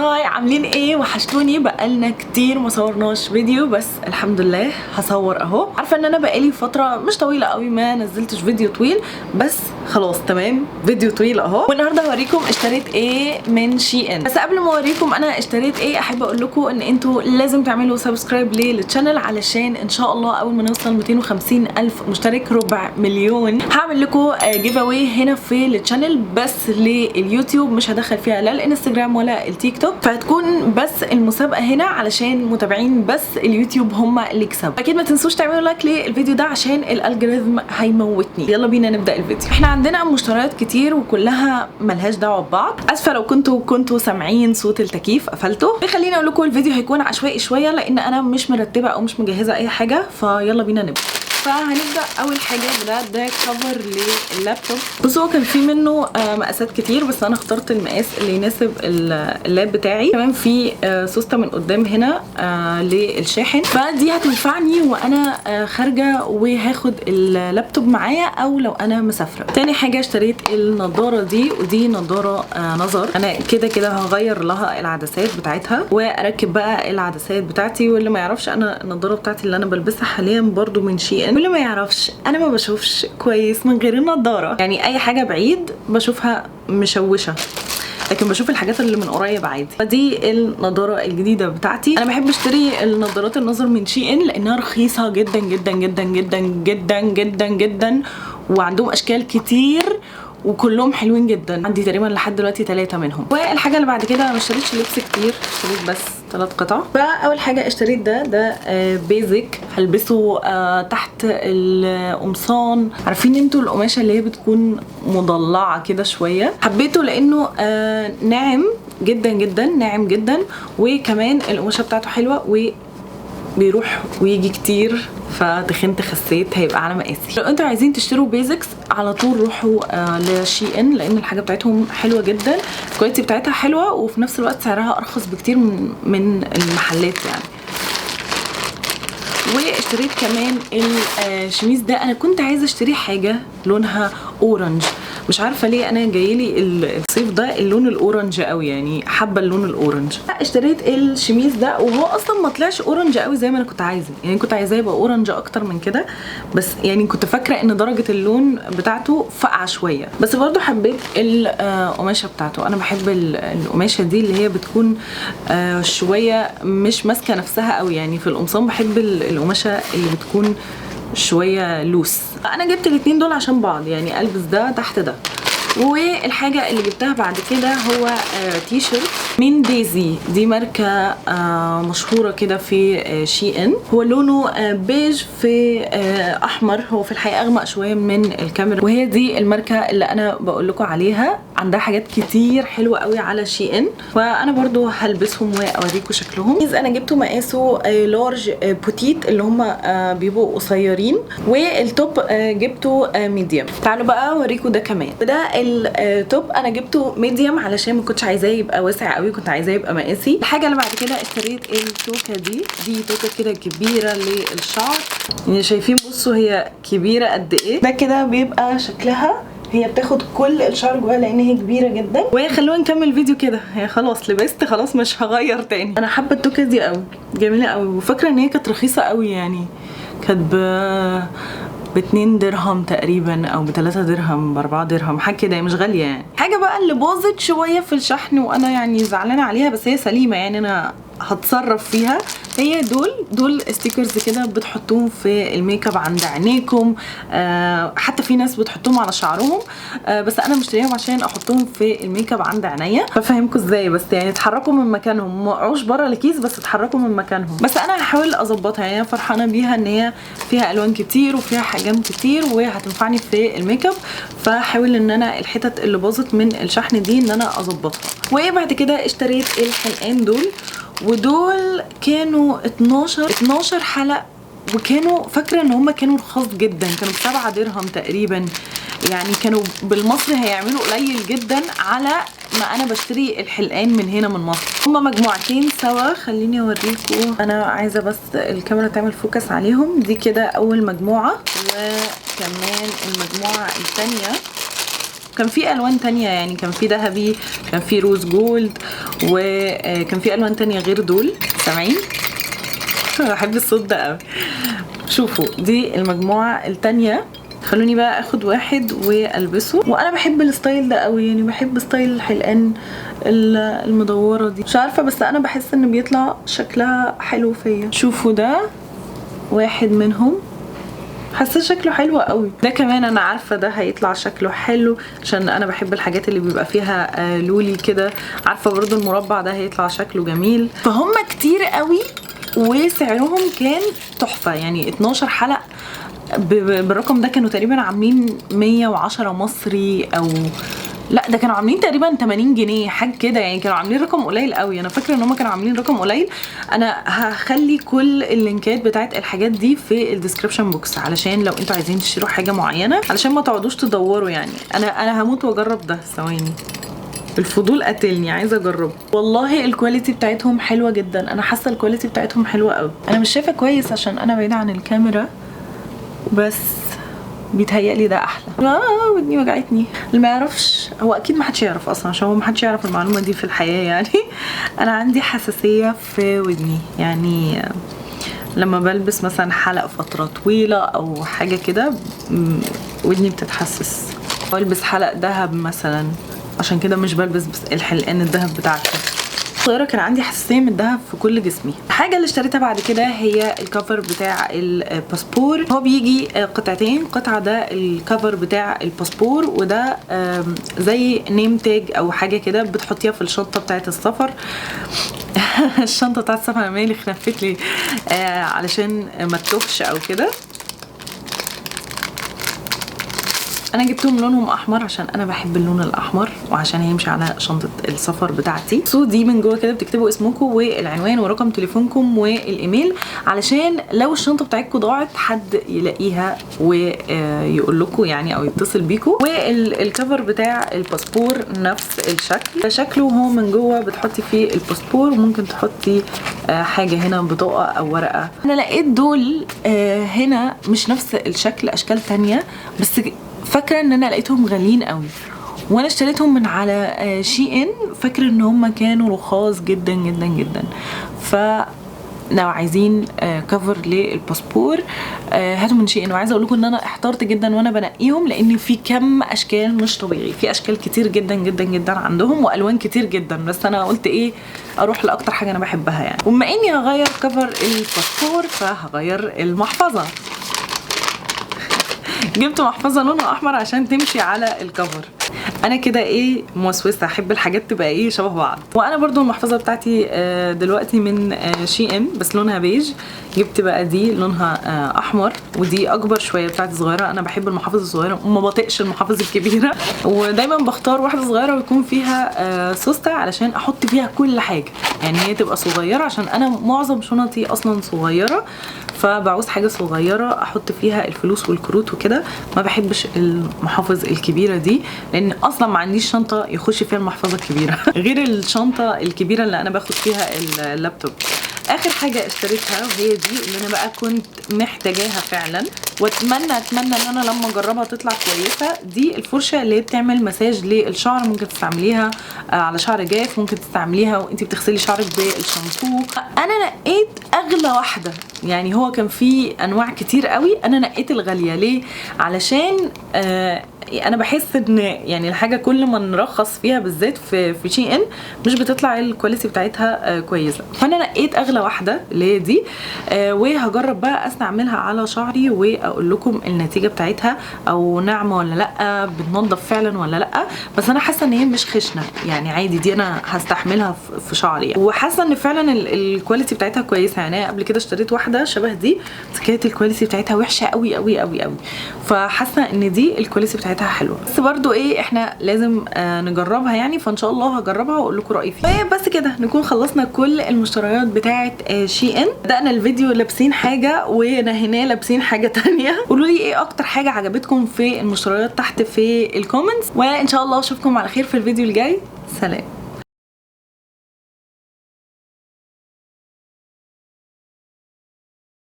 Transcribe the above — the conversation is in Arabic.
هاي عاملين ايه؟ وحشتوني، بقالنا كتير ما صورناش فيديو، بس الحمد لله هصور اهو. عارفه ان انا بقالي فتره مش طويله قوي ما نزلتش فيديو طويل، بس خلاص تمام فيديو طويل اهو. والنهارده هوريكم اشتريت ايه من شي ان. بس قبل ما اوريكم انا اشتريت ايه، احب اقول لكم ان انتوا لازم تعملوا سبسكرايب للشانل، علشان ان شاء الله اول ما نوصل 250 الف مشترك، ربع مليون، هعمل لكم جيف اواي هنا في الشانل بس لليوتيوب، مش هدخل فيها لا الانستجرام ولا التيك توك، فهتكون بس المسابقه هنا علشان متابعين بس اليوتيوب هم اللي يكسبوا. اكيد ما تنسوش تعملوا لايك للفيديو ده عشان الالجوريثم هيموتني. يلا بينا نبدا الفيديو. احنا عندنا مشتريات كتير وكلها ملهاش دعوه ببعض. اسفه لو كنتوا سامعين صوت التكييف قفلته. خليني اقول لكم الفيديو هيكون عشوائي شويه لان انا مش مرتبه او مش مجهزه اي حاجه، فيلا بينا نبدا. فهنبدا اول حاجه ده كفر لللابتوب. بصوا هو كان في منه مقاسات كتير، بس انا اخترت المقاس اللي يناسب اللاب بتاعي. كمان في سوسته من قدام هنا للشاحن، فدي هتنفعني وانا خارجه وهاخد اللابتوب معايا او لو انا مسافره. تاني حاجه اشتريت النضاره دي، ودي نضاره نظر. انا كده هغير لها العدسات بتاعتها واركب بقى العدسات بتاعتي. واللي ما يعرفش انا النضاره بتاعتي اللي انا بلبسها حاليا برضو من شي ان. واللي ما يعرفش انا ما بشوفش كويس من غير النضاره، يعني اي حاجه بعيد بشوفها مشوشه، لكن بشوف الحاجات اللي من قريب عادي. فدي النضاره الجديده بتاعتي. انا بحب اشتري النضارات النظر من شي ان لانها رخيصه جدا جدا جدا جدا جدا جدا جدا، وعندهم اشكال كتير وكلهم حلوين جدا. عندي تقريبا لحد دلوقتي 3 منهم. والحاجه اللي بعد كده انا ما اشتريتش لبس كتير، اشتريت بس 3 قطع. فاول حاجه اشتريت ده بيزك، هلبسه تحت القمصان. عارفين انتوا القماشه اللي هي بتكون مضلعه كده شويه؟ حبيته لانه ناعم جدا جدا، ناعم جدا، وكمان القماشه بتاعته حلوه بيروح ويجي كتير، فتخنت خسيت هيبقى على مقاسي. لو انتوا عايزين تشتروا بيزكس على طول روحوا لشي ان، لان الحاجه بتاعتهم حلوه جدا، الكواليتي بتاعتها حلوه، وفي نفس الوقت سعرها ارخص بكتير من المحلات يعني. واشتريت كمان الشميز ده. انا كنت عايزه اشتري حاجه لونها اورنج، مش عارفه ليه انا جايلي الصيف ده اللون الاورنج قوي، يعني حابه اللون الاورنج. اشتريت الشميز ده وهو اصلا ما طلعش اورنج قوي زي ما انا كنت عايزه، يعني كنت عايزاه يبقى اورنج اكتر من كده، بس يعني كنت فاكره ان درجه اللون بتاعته فاقعه شويه. بس برضو حبيت القماشه بتاعته. انا بحب القماشه دي اللي هي بتكون شويه مش ماسكه نفسها قوي، يعني في القمصان بحب القماشه اللي بتكون شويه لوس. انا جبت الاتنين دول عشان بعض، يعني البس ده تحت ده. والحاجه اللي جبتها بعد كده هو تي شيرت من دايزي. دي ماركه مشهوره كده في شي ان. هو لونه بيج في احمر، هو في الحقيقه اغمق شويه من الكاميرا، وهي دي الماركه اللي انا بقول لكم عليها. عندها حاجات كتير حلوه قوي على شي ان، وانا برضو هلبسهم واوريكم شكلهم. انا جبته مقاسه لارج بوتيت، اللي هم بيبقوا قصيرين، والتوب جبته ميديوم. تعالوا بقى اوريكم ده كمان. ده التوب انا جبته ميديوم علشان ما كنتش عايزاه يبقى واسع قوي، كنت عايزاه يبقى مقاسي. الحاجه اللي بعد كده اشتريت التوكه دي توكه كده كبيره للشعر، يعني شايفين بصوا هي كبيره قد ايه. ده كده بيبقى شكلها، هي بتاخد كل الشعر جواها لان هي كبيره جدا. وخلونا نكمل الفيديو كده. هي خلاص لبست، خلاص مش هغير تاني. انا حابه التوكه دي قوي، جميله قوي، وفاكره ان هي كانت رخيصه قوي، يعني كانت ب2 درهم تقريبا او ب3 درهم ب4 درهم حاجه كده، مش غاليه يعني. حاجه بقى اللي باظت شويه في الشحن وانا يعني زعلانه عليها، بس هي سليمه يعني انا هتصرف فيها. هي دول ستيكرز كده بتحطوهم في الميك اب عند عينيكم، حتى في ناس بتحطوهم على شعرهم، بس انا مشتريهم عشان احطهم في الميك اب عند عينيا. بفهمكم ازاي، بس يعني اتحركوا من مكانهم، ما وقعوش بره الكيس، بس اتحركوا من مكانهم. بس انا هحاول اظبطها، يعني فرحانه بيها ان هي فيها الوان كتير وفيها حجم كتير وهتنفعني في الميك اب. فحاول ان انا الحتت اللي باظت من الشحن دي ان انا اظبطها. وبعد كده اشتريت الحلقان دول، ودول كانوا 12 حلق، وكانوا فاكره ان هم كانوا رخاص جدا، كانوا ب7 درهم تقريبا، يعني كانوا بالمصري هيعملوا قليل جدا على ما انا بشتري الحلقان من هنا من مصر. هما مجموعتين سوا، خليني اوريكم. انا عايزه بس الكاميرا تعمل فوكس عليهم. دي كده اول مجموعه، وكمان المجموعه الثانيه كان في الوان تانية يعني، كان في ذهبي، كان في روز جولد، وكان في الوان تانية غير دول. سامعين؟ بحب الصوت ده قوي. شوفوا دي المجموعه التانية. خلوني بقى اخد واحد والبسه، وانا بحب الستايل ده قوي يعني، بحب ستايل الحلقان المدوره دي. مش عارفه بس انا بحس ان بيطلع شكلها حلو فيا. شوفوا ده واحد منهم، حاسه شكله حلو قوي. ده كمان انا عارفه ده هيطلع شكله حلو عشان انا بحب الحاجات اللي بيبقى فيها لولي كده. عارفه برضو المربع ده هيطلع شكله جميل. فهم كتير قوي وسعرهم كان تحفه يعني. 12 حلقه بالرقم ده كانوا تقريبا عاملين 110 مصري، او لا ده كانوا عاملين تقريبا 80 جنيه حاجه كده يعني. كانوا عاملين رقم قليل قوي. انا فاكره ان هم كانوا عاملين رقم قليل. انا هخلي كل اللينكات بتاعت الحاجات دي في الديسكريبشن بوكس علشان لو انتوا عايزين تشتروا حاجه معينه، علشان ما تقعدوش تدوروا يعني. انا هموت واجرب ده. ثواني، الفضول قتلني، عايزه اجرب. والله الكواليتي بتاعتهم حلوه جدا. انا حاسه الكواليتي بتاعتهم حلوه قوي. انا مش شايفه كويس عشان انا بعيده عن الكاميرا، بس بيتهيألي ده احلى. ودني وجعتني. اللي ما يعرفش، هو اكيد ما حدش يعرف اصلا عشان هو ما حدش يعرف المعلومه دي في الحياه يعني. انا عندي حساسيه في ودني يعني، لما بلبس مثلا حلق فتره طويله او حاجه كده ودني بتتحسس. بلبس حلق دهب مثلا، عشان كده مش بلبس بس الحلقان الدهب بتاعتي. صغيره كان عندي حساسيه من الدهب في كل جسمي. الحاجه اللي اشتريتها بعد كده هي الكفر بتاع الباسبور. هو بيجي قطعتين، قطعه ده الكفر بتاع الباسبور، وده زي نيم تاج او حاجه كده بتحطيها في الشنطه بتاعه السفر. الشنطه بتاعه السفر انا مالي خنفت لي علشان ما تتوهش او كده. انا جبتهم لونهم احمر عشان انا بحب اللون الاحمر، وعشان هيمشي على شنطه السفر بتاعتي. دي من جوه كده بتكتبوا اسمكم والعنوان ورقم تليفونكم والايميل، علشان لو الشنطه بتاعتكم ضاعت حد يلاقيها ويقول لكم يعني، او يتصل بيكم. والكفر بتاع الباسبور نفس الشكل. شكله هو من جوه بتحطي فيه الباسبور، وممكن تحطي حاجه هنا، بطاقه او ورقه. انا لقيت دول هنا مش نفس الشكل، اشكال تانية، بس فاكره ان انا لقيتهم غاليين قوي، وانا اشتريتهم من على شي ان. فاكره ان هم كانوا رخاص جدا جدا جدا. ف لو عايزين كفر للباسبور هاتوا من شي ان. وعايزه اقول لكم ان انا احترت جدا وانا بنقيهم، لان في كم اشكال مش طبيعي. في اشكال كتير جدا جدا جدا عندهم، والوان كتير جدا، بس انا قلت ايه، اروح لاكتر حاجه انا بحبها يعني. وبما اني هغير كفر الباسبور فهغير المحفظه. جبت محفظه لونها احمر عشان تمشي على الكفر. انا كده ايه، موسوسه، احب الحاجات تبقى ايه شبه بعض. وانا برضو المحفظه بتاعتي دلوقتي من شي ان، بس لونها بيج. جبت بقى دي لونها احمر، ودي اكبر شويه بتاعتي صغيره. انا بحب المحافظ الصغيره وما بطيقش المحافظ الكبيره، ودايما بختار واحده صغيره ويكون فيها سوسته علشان احط فيها كل حاجه يعني. هي تبقى صغيره عشان انا معظم شنطي اصلا صغيره، فبعوز حاجه صغيره احط فيها الفلوس والكروت وكده. ما بحبش المحافظ الكبيره دي، لان اصلا ما عنديش شنطه يخش فيها المحفظه الكبيره غير الشنطه الكبيره اللي انا باخد فيها اللابتوب. اخر حاجه اشتريتها وهي دي اللي انا بقى كنت محتاجاها فعلا، واتمنى ان انا لما اجربها تطلع كويسه. دي الفرشه اللي بتعمل مساج للشعر. ممكن تستعمليها على شعر جاف، ممكن تستعمليها وانت بتغسلي شعرك بالشامبو. انا نقيت اغلى واحده يعني. هو كان في انواع كتير قوي، انا نقيت الغاليه. ليه؟ علشان انا بحس ان يعني الحاجه كل ما نرخص فيها بالذات في شي ان مش بتطلع الكواليتي بتاعتها كويسه. فانا نقيت اغلى واحده اللي هي دي، وهجرب بقى استعملها على شعري واقول لكم النتيجه بتاعتها، او ناعمه ولا لا، بتنضف فعلا ولا لا. بس انا حاسه ان هي مش خشنه يعني، عادي. دي انا هستحملها في شعري يعني. وحاسه ان فعلا الكواليتي بتاعتها كويسه يعني. قبل كده اشتريت واحده شبه دي بس كانت الكواليتي بتاعتها وحشه قوي قوي قوي قوي، فحاسه ان دي الكواليتي بتاعتها حلوه. بس برضو ايه، احنا لازم نجربها يعني. فان شاء الله هجربها واقول لكم رايي فيها. بس كده نكون خلصنا كل المشتريات بتاعه شي ان. بدأنا الفيديو لابسين حاجه ونهيناه لابسين حاجه تانية. قولوا لي ايه اكتر حاجه عجبتكم في المشتريات تحت في الكومنتس، وان شاء الله اشوفكم على خير في الفيديو الجاي. سلام.